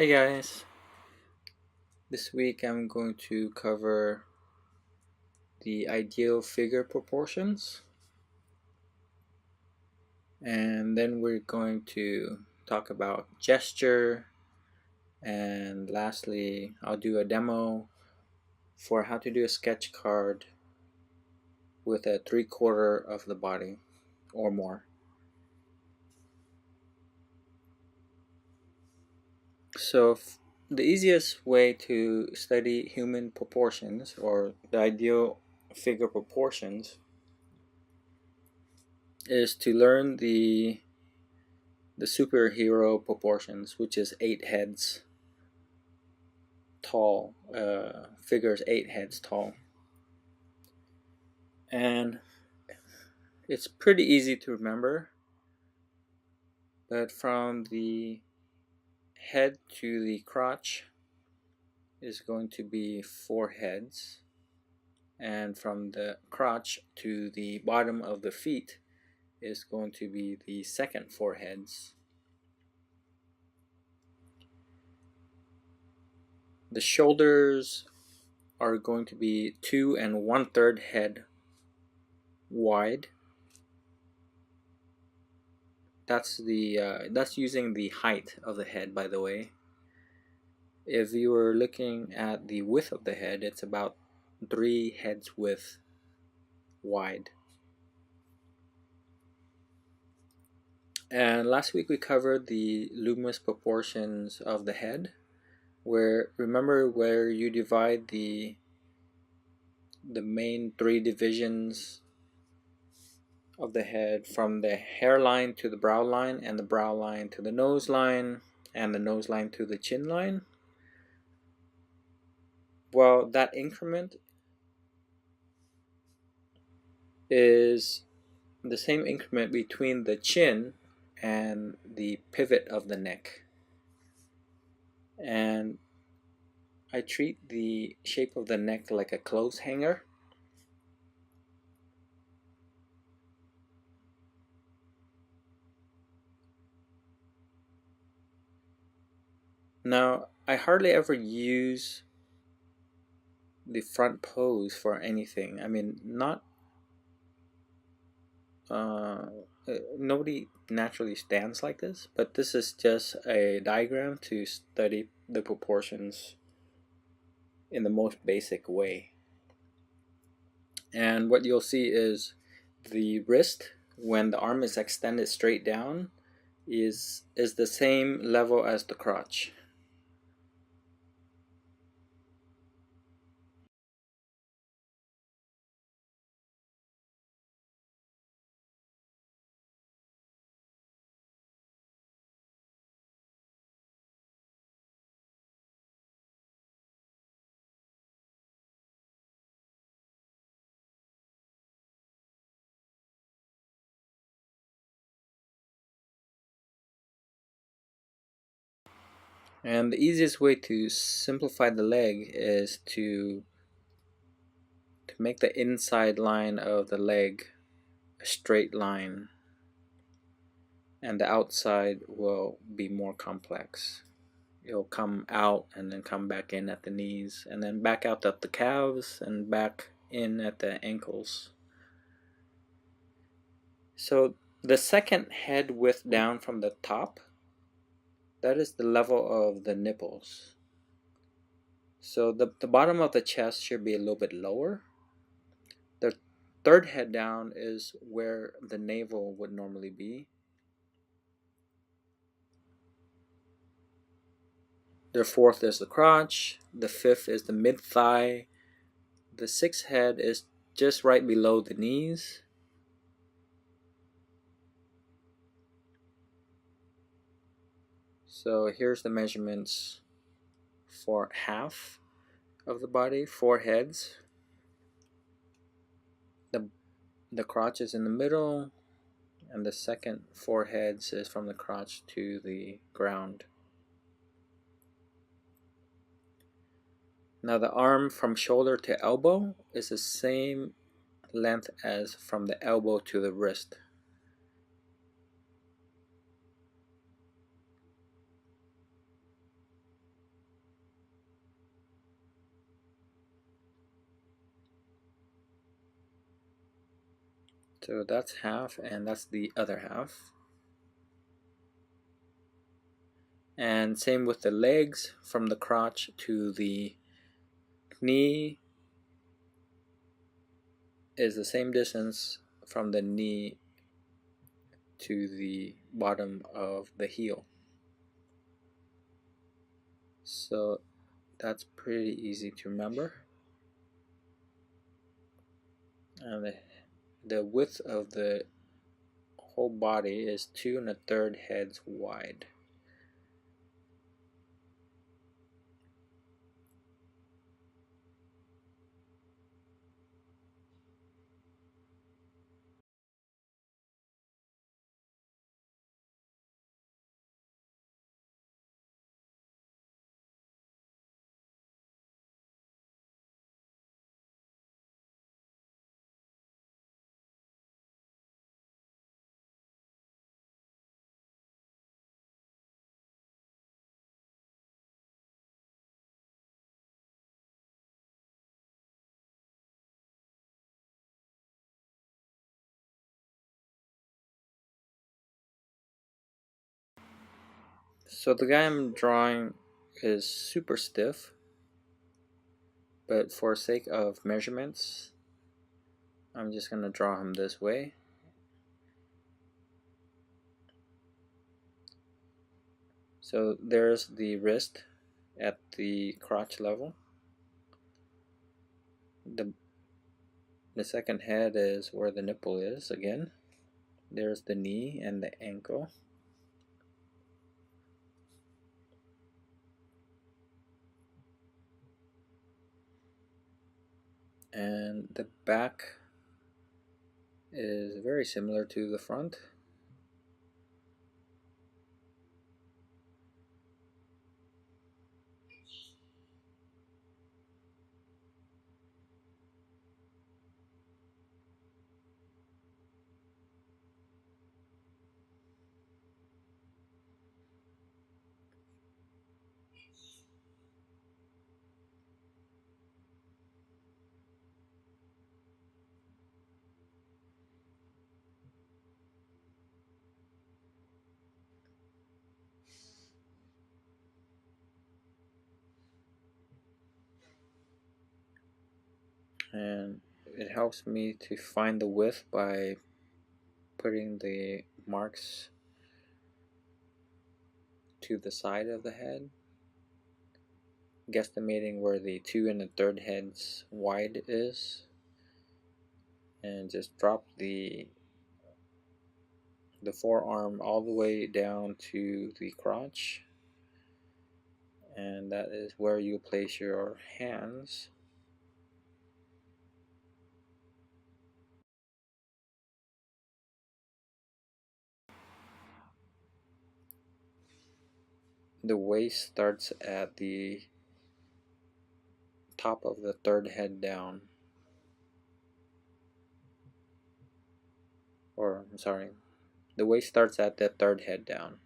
Hey guys, this week I'm going to cover the ideal figure proportions, and then we're going to talk about gesture, and lastly I'll do a demo for how to do a sketch card with a 3/4 of the body or more. So the easiest way to study human proportions or the ideal figure proportions is to learn the superhero proportions, which is 8 heads tall, figures 8 heads tall. And it's pretty easy to remember, but from the head to the crotch is going to be 4 heads, and from the crotch to the bottom of the feet is going to be the second 4 heads. The shoulders are going to be 2 1/3 head wide. That's using the height of the head, by the way. If you were looking at the width of the head, it's about 3 heads width wide. And last week we covered the Loomis proportions of the head, where remember where you divide the main 3 divisions of the head from the hairline to the brow line, and the brow line to the nose line, and the nose line to the chin line. Well, that increment is the same increment between the chin and the pivot of the neck. And I treat the shape of the neck like a clothes hanger. Now, I hardly ever use the front pose for anything. I mean, not nobody naturally stands like this, but this is just a diagram to study the proportions in the most basic way. And what you'll see is the wrist, when the arm is extended straight down, is the same level as the crotch. And the easiest way to simplify the leg is to make the inside line of the leg a straight line, and the outside will be more complex. It'll come out and then come back in at the knees, and then back out at the calves, and back in at the ankles. So the second head width down from the top, that is the level of the nipples. So the bottom of the chest should be a little bit lower. The third head down is where the navel would normally be. The fourth is the crotch. The fifth is the mid thigh. The sixth head is just right below the knees. So here's the measurements for half of the body, 4 heads. The crotch is in the middle, and the second 4 heads is from the crotch to the ground. Now the arm from shoulder to elbow is the same length as from the elbow to the wrist. So that's half, and that's the other half. And same with the legs, from the crotch to the knee is the same distance from the knee to the bottom of the heel. So that's pretty easy to remember. And the width of the whole body is 2 1/3 heads wide. So the guy I'm drawing is super stiff, but for sake of measurements, I'm just going to draw him this way. So there's the wrist at the crotch level. The second head is where the nipple is again. There's the knee and the ankle. And the back is very similar to the front. And it helps me to find the width by putting the marks to the side of the head, guesstimating where the 2 1/3 heads wide is, and just drop the forearm all the way down to the crotch, and that is where you place your hands. The waist starts at the top of the third head down, or I'm sorry, the waist starts at the third head down.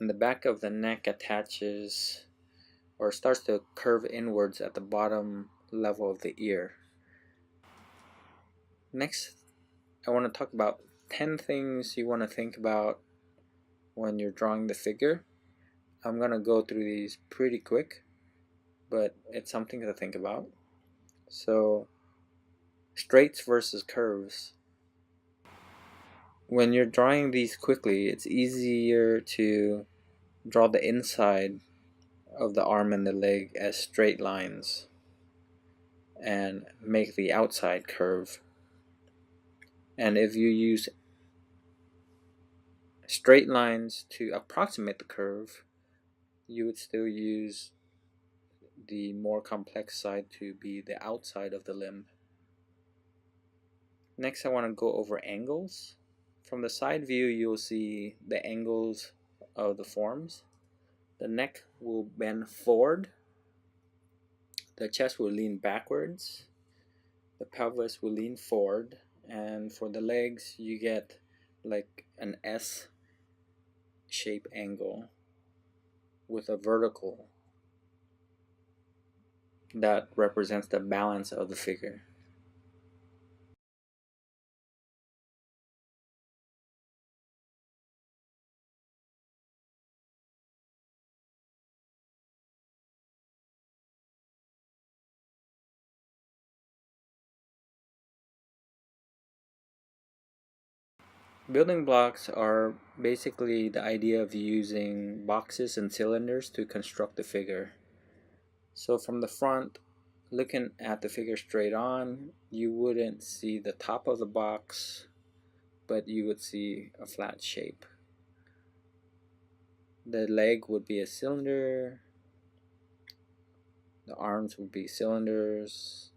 And the back of the neck attaches or starts to curve inwards at the bottom level of the ear. Next, I want to talk about 10 things you want to think about when you're drawing the figure. I'm going to go through these pretty quick, but it's something to think about. So, straights versus curves. When you're drawing these quickly, it's easier to draw the inside of the arm and the leg as straight lines and make the outside curve. And if you use straight lines to approximate the curve, you would still use the more complex side to be the outside of the limb. Next, I want to go over angles. From the side view, you'll see the angles of the forms. The neck will bend forward, the chest will lean backwards, the pelvis will lean forward, and for the legs, you get like an S shape angle with a vertical that represents the balance of the figure. Building blocks are basically the idea of using boxes and cylinders to construct the figure. So from the front, looking at the figure straight on, you wouldn't see the top of the box, but you would see a flat shape. The leg would be a cylinder, the arms would be cylinders,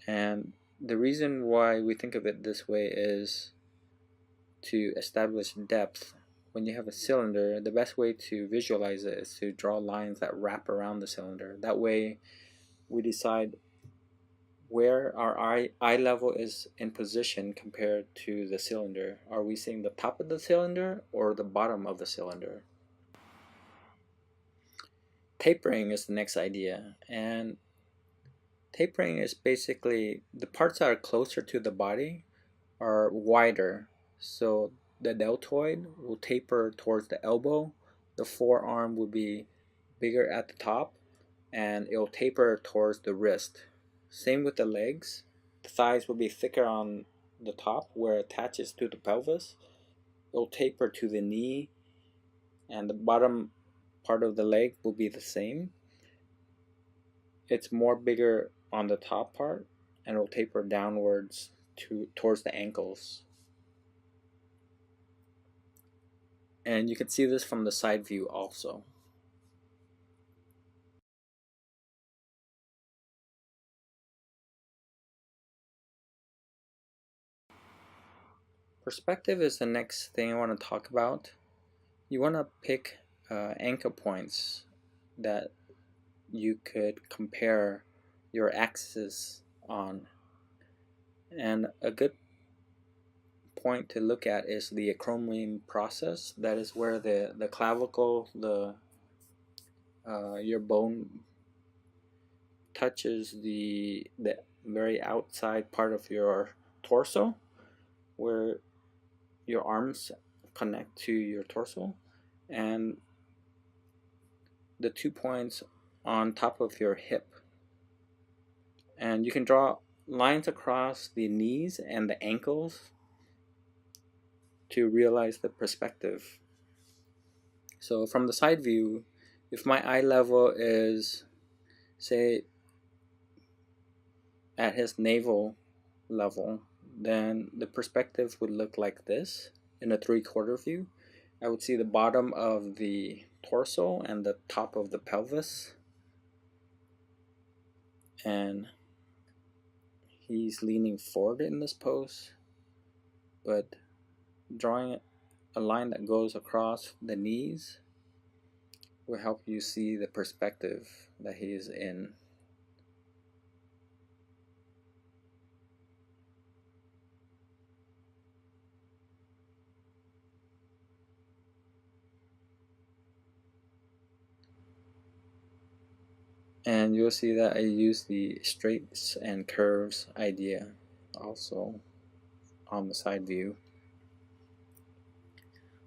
and the reason why we think of it this way is to establish depth. When you have a cylinder, the best way to visualize it is to draw lines that wrap around the cylinder. That way we decide where our eye level is in position compared to the cylinder. Are we seeing the top of the cylinder or the bottom of the cylinder? Tapering is the next idea, and tapering is basically the parts that are closer to the body are wider. So the deltoid will taper towards the elbow, the forearm will be bigger at the top, and it will taper towards the wrist. Same with the legs. The thighs will be thicker on the top where it attaches to the pelvis. It will taper to the knee, and the bottom part of the leg will be the same. It's more bigger on the top part, and it will taper downwards towards the ankles. And you can see this from the side view also. Perspective is the next thing I want to talk about. You want to pick anchor points that you could compare your axis on. And a good point to look at is the acromion process. That is where the clavicle, your bone touches the very outside part of your torso, where your arms connect to your torso, and the 2 points on top of your hip. And you can draw lines across the knees and the ankles to realize the perspective. So from the side view, if my eye level is, say, at his navel level, then the perspective would look like this in a 3/4 view. I would see the bottom of the torso and the top of the pelvis, and he's leaning forward in this pose, but drawing a line that goes across the knees will help you see the perspective that he is in. And you'll see that I use the straights and curves idea also on the side view.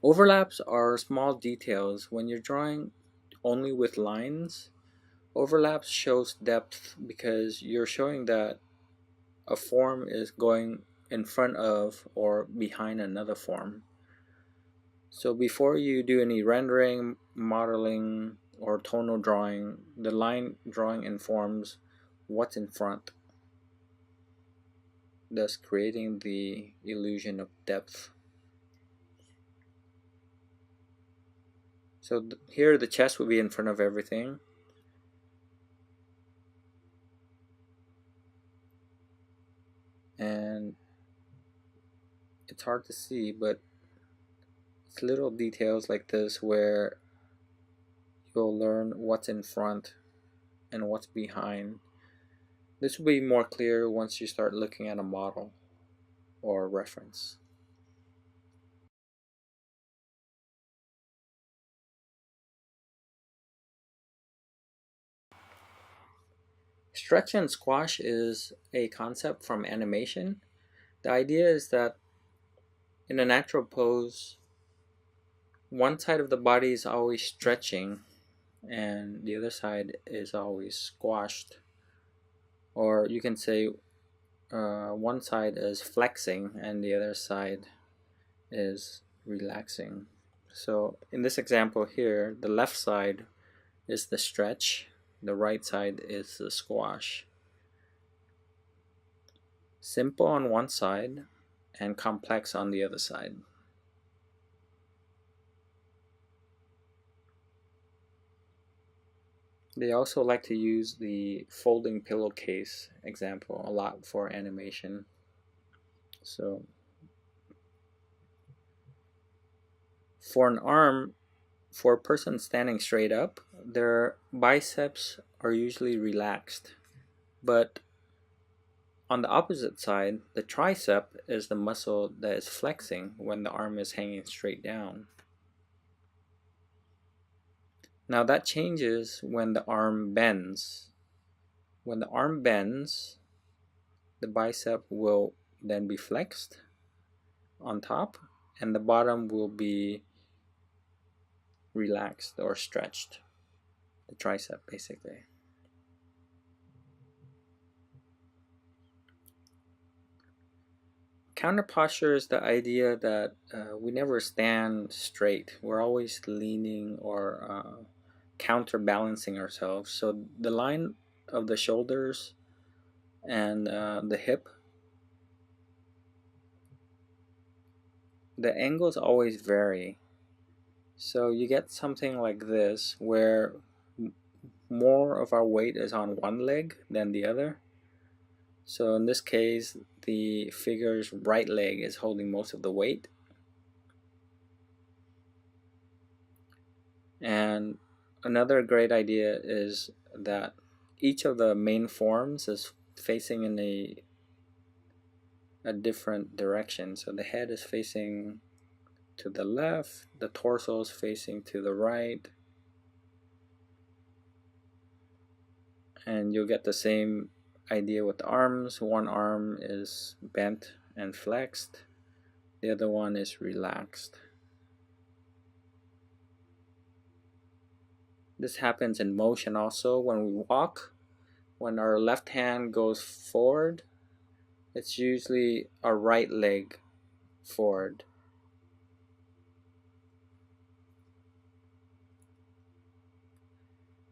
Overlaps are small details. When you're drawing only with lines, overlaps shows depth because you're showing that a form is going in front of or behind another form. So before you do any rendering, modeling, or tonal drawing, the line drawing informs what's in front, thus creating the illusion of depth. So here the chest will be in front of everything. And it's hard to see, but it's little details like this where you'll learn what's in front and what's behind. This will be more clear once you start looking at a model or reference. Stretch and squash is a concept from animation. The idea is that in a natural pose, one side of the body is always stretching and the other side is always squashed. Or you can say one side is flexing and the other side is relaxing. So in this example here, the left side is the stretch, the right side is the squash. Simple on one side and complex on the other side. They also like to use the folding pillowcase example a lot for animation. So for an arm, for a person standing straight up, their biceps are usually relaxed. But on the opposite side, the tricep is the muscle that is flexing when the arm is hanging straight down. Now that changes when the arm bends. When the arm bends, the bicep will then be flexed on top and the bottom will be relaxed or stretched. The tricep basically. Counter posture is the idea that we never stand straight. We're always leaning or counterbalancing ourselves. So the line of the shoulders and the hip, the angles always vary. So you get something like this where more of our weight is on one leg than the other. So in this case, the figure's right leg is holding most of the weight. And another great idea is that each of the main forms is facing in a different direction. So the head is facing to the left, the torso is facing to the right, and you'll get the same idea with the arms. One arm is bent and flexed, the other one is relaxed. This happens in motion also when we walk. When our left hand goes forward, it's usually our right leg forward.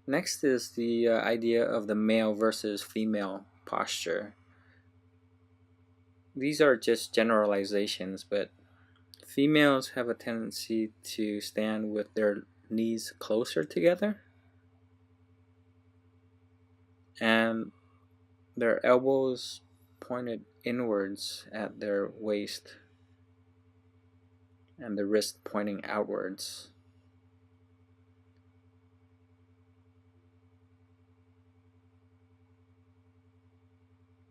Next is the idea of the male versus female posture. These are just generalizations, but females have a tendency to stand with their knees closer together and their elbows pointed inwards at their waist and the wrist pointing outwards.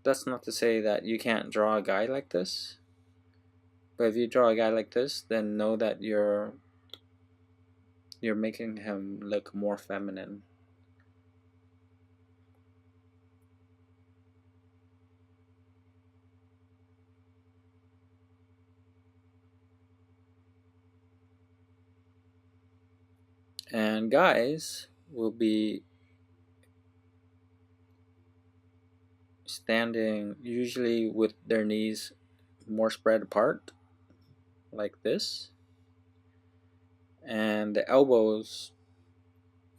That's not to say that you can't draw a guy like this, but if you draw a guy like this, then know that you're making him look more feminine. And guys will be standing usually with their knees more spread apart, like this, and the elbows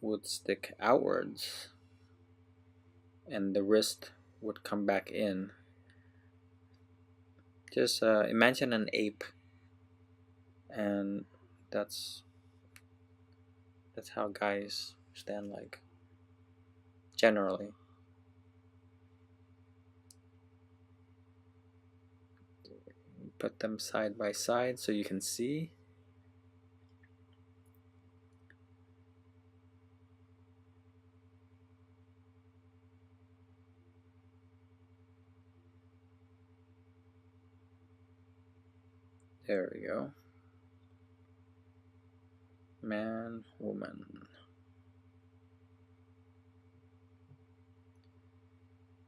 would stick outwards and the wrist would come back in. Just imagine an ape, and that's how guys stand like generally. Put them side by side so you can see. There we go. Man, woman.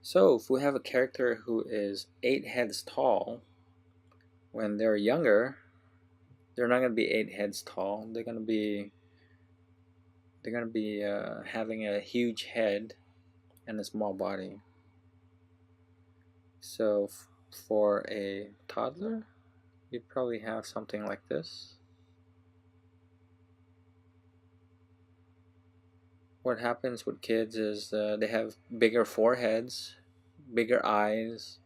So if we have a character who is 8 heads tall, when they're younger, they're not going to be 8 heads tall. They're going to be having a huge head and a small body. So for a toddler, you probably have something like this. What happens with kids is they have bigger foreheads, bigger eyes,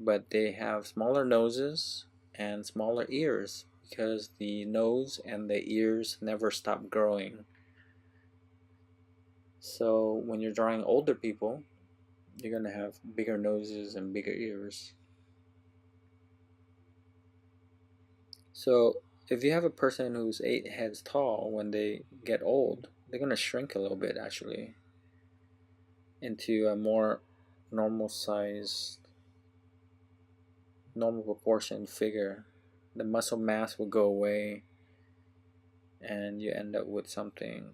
but they have smaller noses and smaller ears because the nose and the ears never stop growing. So when you're drawing older people, you're going to have bigger noses and bigger ears. So if you have a person who's 8 heads tall, when they get old, they're going to shrink a little bit actually into a more normal size, normal proportion figure. The muscle mass will go away and you end up with something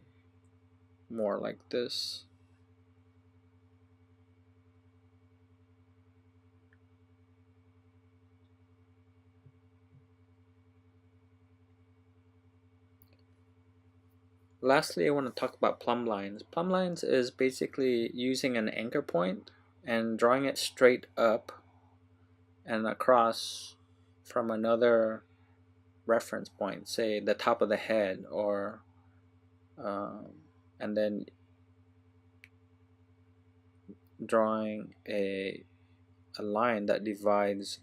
more like this. Lastly, I want to talk about plumb lines. Plumb lines is basically using an anchor point and drawing it straight up and across from another reference point, say the top of the head, or and then drawing a line that divides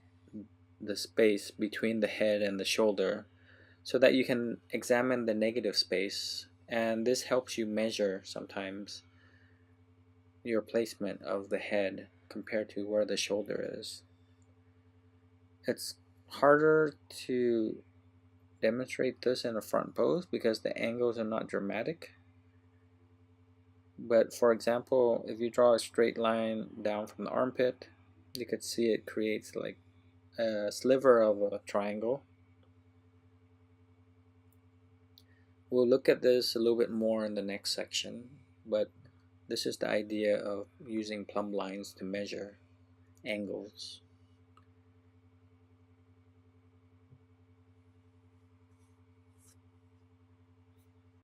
the space between the head and the shoulder so that you can examine the negative space, and this helps you measure sometimes your placement of the head compared to where the shoulder is. It's harder to demonstrate this in a front pose because the angles are not dramatic. But for example, if you draw a straight line down from the armpit, you could see it creates like a sliver of a triangle. We'll look at this a little bit more in the next section, but this is the idea of using plumb lines to measure angles.